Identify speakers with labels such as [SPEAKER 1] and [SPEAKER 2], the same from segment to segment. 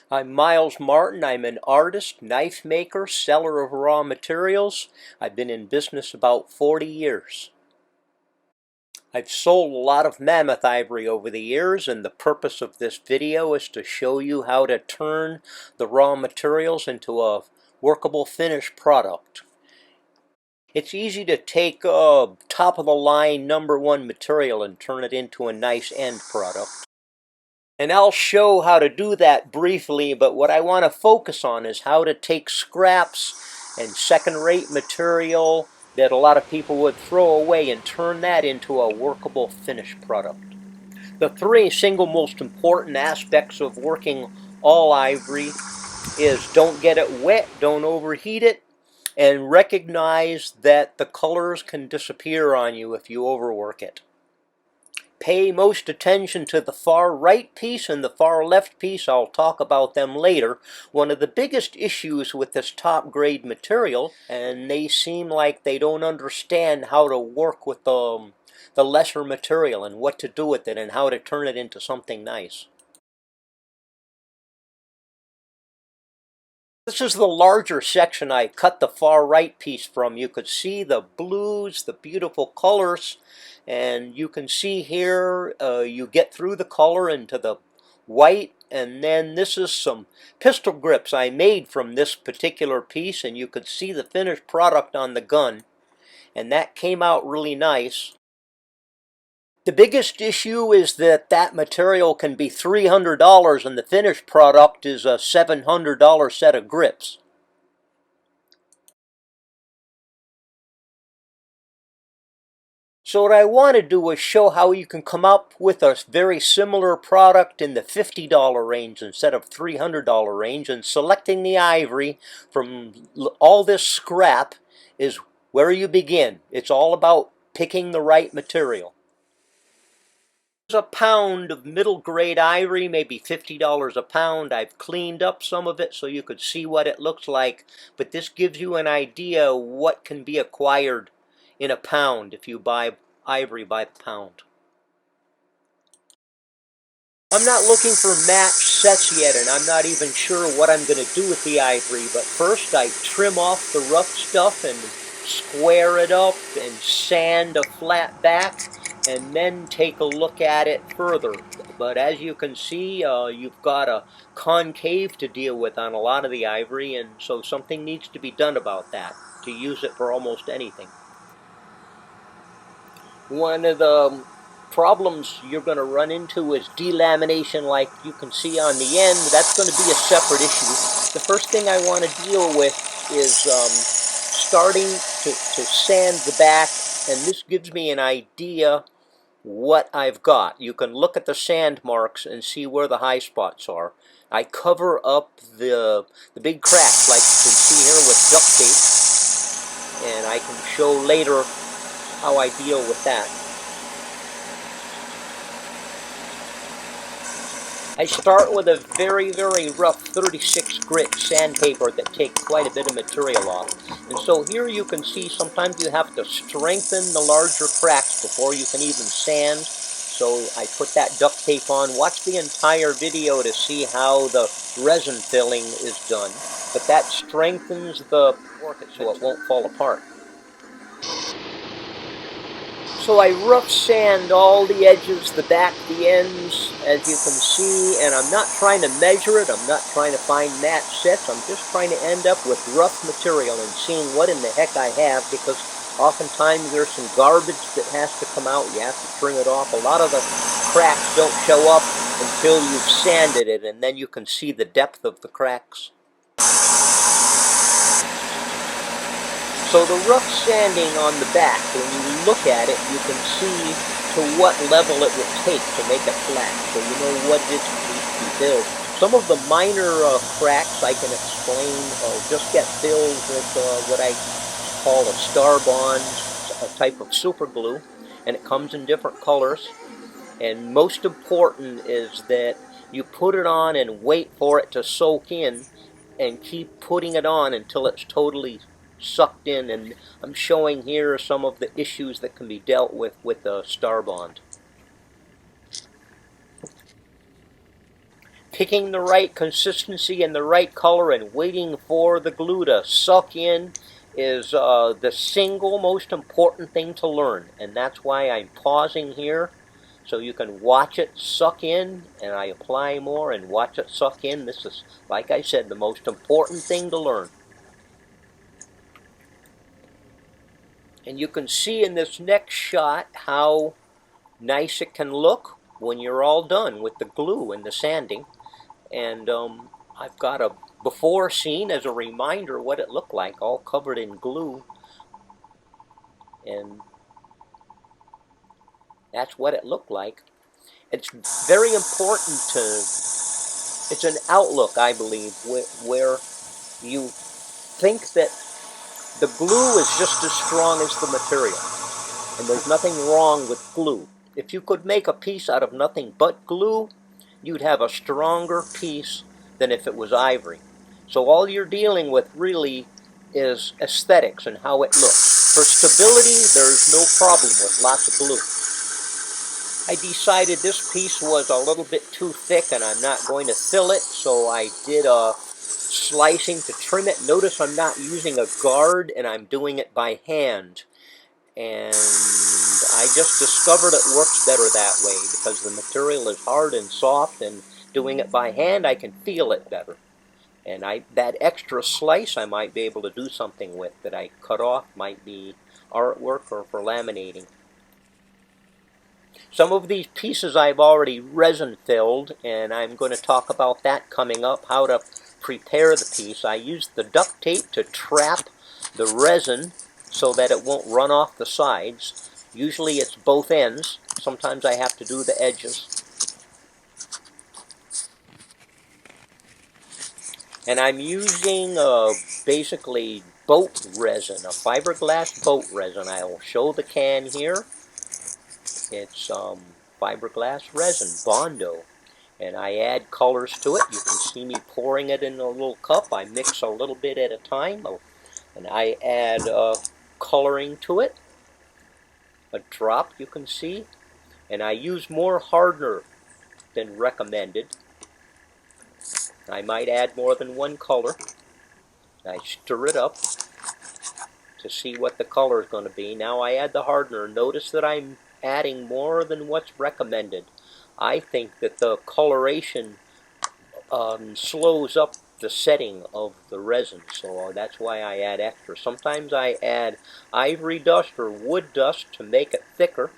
[SPEAKER 1] I'm Miles Martin. I'm an artist, knife maker, seller of raw materials. I've been in business about 40 years. I've sold a lot of mammoth ivory over the years, and the purpose of this video is to show you how to turn the raw materials into a workable finished product. It's easy to take top-of-the-line #1 material and turn it into a nice end product. And I'll show how to do that briefly, but what I want to focus on is how to take scraps and second-rate material that a lot of people would throw away and turn that into a workable finished product. The three single most important aspects of working all ivory is don't get it wet, don't overheat it, and recognize that the colors can disappear on you if you overwork it. Pay most attention to the far right piece and the far left piece. I'll talk about them later. One of the biggest issues with this top grade material, and they seem like they don't understand how to work with the lesser material and what to do with it and how to turn it into something nice. This is the larger section I cut the far right piece from. You could see the blues, the beautiful colors, and you can see here you get through the color into the white, and then this is some pistol grips I made from this particular piece, and you could see the finished product on the gun, and that came out really nice. The biggest issue is that that material can be $300 and the finished product is a $700 set of grips. So what I want to do is show how you can come up with a very similar product in the $50 range instead of $300 range, and selecting the ivory from all this scrap is where you begin. It's all about picking the right material. A pound of middle grade ivory, maybe $50 a pound. I've cleaned up some of it so you could see what it looks like, but this gives you an idea what can be acquired in a pound if you buy ivory by the pound. I'm not looking for match sets yet, and I'm not even sure what I'm going to do with the ivory, but first I trim off the rough stuff and square it up and sand a flat back, and then take a look at it further. But as you can see, you've got a concave to deal with on a lot of the ivory, and so something needs to be done about that to use it for almost anything. One of the problems you're going to run into is delamination, like you can see on the end. That's going to be a separate issue. The first thing I want to deal with is starting to sand the back, and this gives me an idea what I've got. You can look at the sand marks and see where the high spots are. I cover up the big cracks like you can see here with duct tape, and I can show later how I deal with that. I start with a very, very rough 36 grit sandpaper that takes quite a bit of material off. And so here you can see sometimes you have to strengthen the larger cracks before you can even sand. So I put that duct tape on. Watch the entire video to see how the resin filling is done. But that strengthens the work so it won't fall apart. So I rough sand all the edges, the back, the ends, as you can see, and I'm not trying to measure it, I'm not trying to find match sets, I'm just trying to end up with rough material and seeing what in the heck I have, because oftentimes there's some garbage that has to come out, you have to trim it off. A lot of the cracks don't show up until you've sanded it, and then you can see the depth of the cracks. So the rough sanding on the back, when you look at it, you can see to what level it would take to make it flat, so you know what needs to be filled. Some of the minor cracks I can explain just get filled with what I call a star bond, a type of super glue, and it comes in different colors. And most important is that you put it on and wait for it to soak in, and keep putting it on until it's totally sucked in. And I'm showing here some of the issues that can be dealt with the star bond. picking the right consistency and the right color and waiting for the glue to suck in is the single most important thing to learn. And that's why I'm pausing here so you can watch it suck in, and I apply more and watch it suck in. This is, like I said, the most important thing to learn. And you can see in this next shot how nice it can look when you're all done with the glue and the sanding. And I've got a before scene as a reminder what it looked like, all covered in glue. And that's what it looked like. It's very important to, it's an outlook, I believe, where you think that the glue is just as strong as the material. And there's nothing wrong with glue. If you could make a piece out of nothing but glue, you'd have a stronger piece than if it was ivory. So all you're dealing with really is aesthetics and how it looks. For stability, there's no problem with lots of glue. I decided this piece was a little bit too thick and I'm not going to fill it, so I did a slicing to trim it. Notice I'm not using a guard and I'm doing it by hand. And I just discovered it works better that way because the material is hard and soft, and doing it by hand I can feel it better. And that extra slice I might be able to do something with that I cut off, might be artwork or for laminating. Some of these pieces I've already resin filled, and I'm going to talk about that coming up, how to prepare the piece. I used the duct tape to trap the resin so that it won't run off the sides. Usually it's both ends. Sometimes I have to do the edges. And I'm using basically boat resin, a fiberglass boat resin. I will show the can here. It's fiberglass resin, Bondo. And I add colors to it. You can see me pouring it in a little cup. I mix a little bit at a time. And I add coloring to it. A drop, you can see. And I use more hardener than recommended. I might add more than one color. I stir it up to see what the color is going to be. Now I add the hardener. Notice that I'm adding more than what's recommended. I think that the coloration slows up the setting of the resin, so that's why I add extra. Sometimes I add ivory dust or wood dust to make it thicker,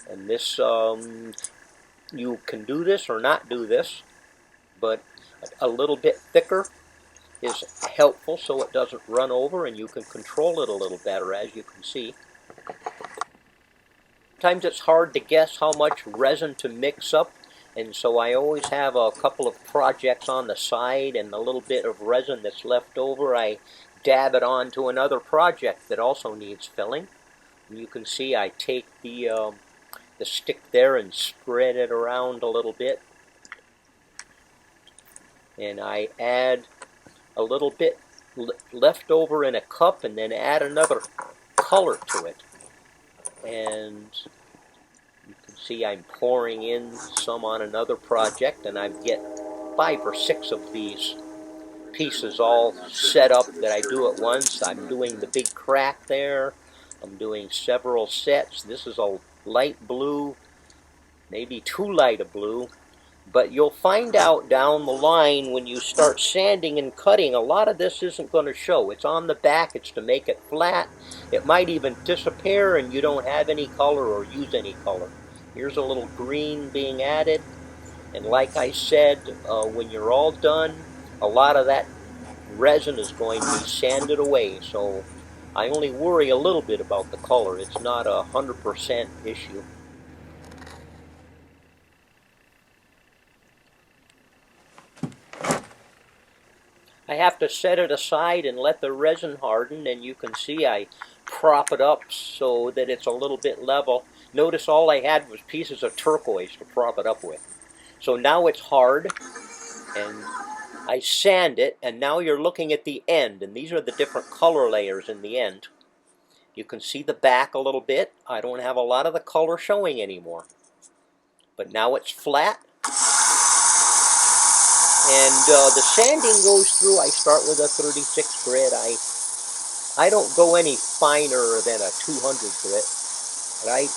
[SPEAKER 1] and this you can do this or not do this, but a little bit thicker is helpful so it doesn't run over and you can control it a little better, as you can see. Sometimes it's hard to guess how much resin to mix up, and so I always have a couple of projects on the side, and the little bit of resin that's left over I dab it onto another project that also needs filling. And you can see I take the stick there and spread it around a little bit, and I add a little bit left over in a cup and then add another color to it. And you can see I'm pouring in some on another project, and I get 5 or 6 of these pieces all set up that I do at once. I'm doing the big crack there. I'm doing several sets. This is a light blue, maybe too light a blue. But you'll find out down the line when you start sanding and cutting, a lot of this isn't going to show. It's on the back. It's to make it flat. It might even disappear and you don't have any color or use any color. Here's a little green being added. And like I said, when you're all done, a lot of that resin is going to be sanded away. So I only worry a little bit about the color. It's not a 100% issue. I have to set it aside and let the resin harden, and you can see I prop it up so that it's a little bit level. Notice all I had was pieces of turquoise to prop it up with. So now it's hard, and I sand it, and now you're looking at the end, and these are the different color layers in the end. You can see the back a little bit. I don't have a lot of the color showing anymore. But now it's flat. And the sanding goes through. I start with a 36 grit. I don't go any finer than a 200 grit, but I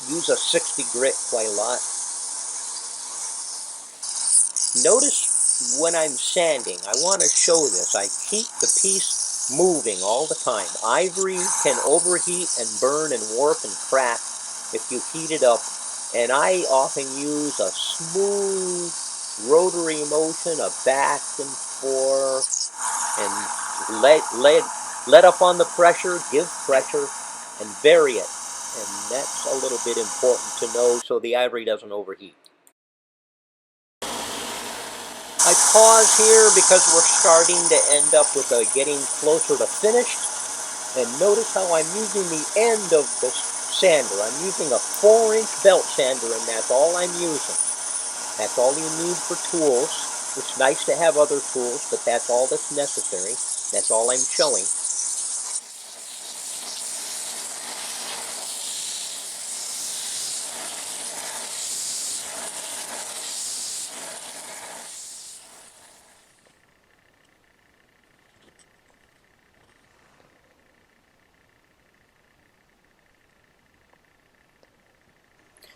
[SPEAKER 1] use a 60 grit quite a lot. Notice when I'm sanding, I want to show this. I keep the piece moving all the time. Ivory can overheat and burn and warp and crack if you heat it up. And I often use a smooth rotary motion, a back and forth, and let up on the pressure, give pressure, and vary it. And that's a little bit important to know so the ivory doesn't overheat. I pause here because we're starting to end up with getting closer to finished. And notice how I'm using the end of the sander. I'm using a 4-inch belt sander, and that's all I'm using. That's all you need for tools. It's nice to have other tools, but that's all that's necessary. That's all I'm showing.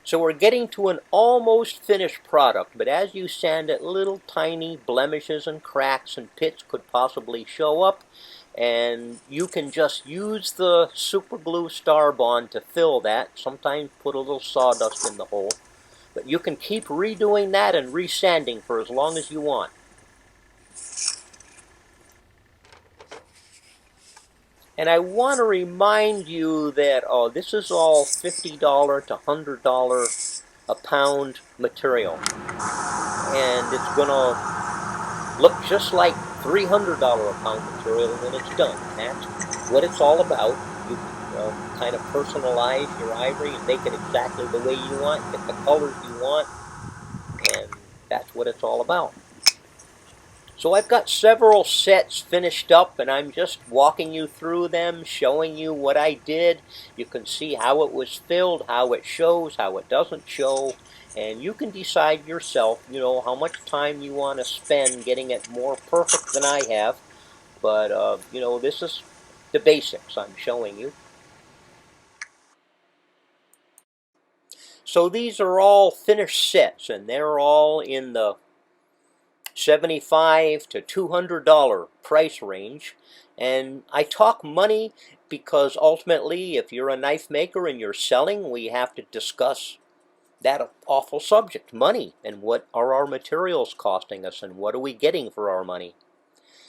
[SPEAKER 1] So we're getting to an almost finished product, but as you sand it, little tiny blemishes and cracks and pits could possibly show up, and you can just use the super glue star bond to fill that. Sometimes put a little sawdust in the hole, but you can keep redoing that and resanding for as long as you want. And I want to remind you that this is all $50 to $100 a pound material, and it's going to look just like $300 a pound material when it's done. That's what it's all about. You can kind of personalize your ivory and make it exactly the way you want, get the colors you want, and that's what it's all about. So I've got several sets finished up, and I'm just walking you through them, showing you what I did. You can see how it was filled, how it shows, how it doesn't show, and you can decide yourself, how much time you want to spend getting it more perfect than I have. But, this is the basics I'm showing you. So these are all finished sets, and they're all in the $75 to $200 price range. And I talk money because ultimately, if you're a knife maker and you're selling, we have to discuss that awful subject, money, and what are our materials costing us and what are we getting for our money.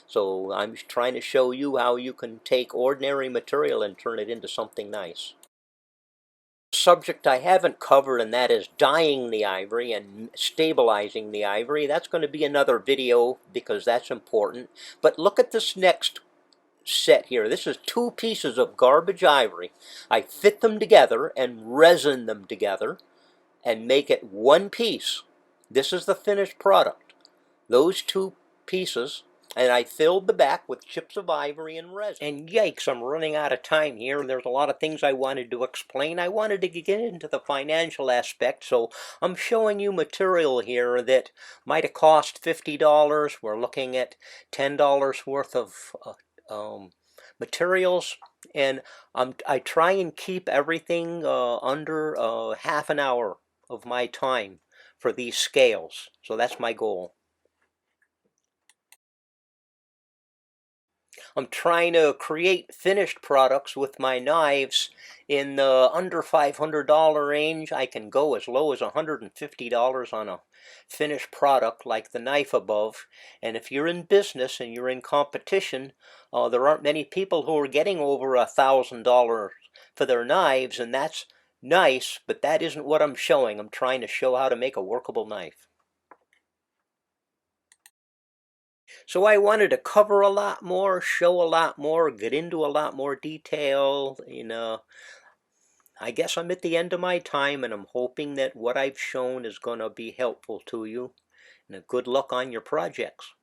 [SPEAKER 1] So I'm trying to show you how you can take ordinary material and turn it into something nice. Subject I haven't covered, and that is dyeing the ivory and stabilizing the ivory. That's going to be another video because that's important. But look at this next set here. This is 2 pieces of garbage ivory. I fit them together and resin them together and make it one piece. This is the finished product. Those 2 pieces, and I filled the back with chips of ivory and resin. And yikes, I'm running out of time here. There's a lot of things I wanted to explain. I wanted to get into the financial aspect, so I'm showing you material here that might have cost $50. We're looking at $10 worth of materials, and I try and keep everything under half an hour of my time for these scales. So that's my goal. I'm trying to create finished products with my knives in the under $500 range. I can go as low as $150 on a finished product like the knife above. And if you're in business and you're in competition, there aren't many people who are getting over $1,000 for their knives, and that's nice, but that isn't what I'm showing. I'm trying to show how to make a workable knife. So I wanted to cover a lot more, show a lot more, get into a lot more detail. I guess I'm at the end of my time, and I'm hoping that what I've shown is going to be helpful to you. And good luck on your projects.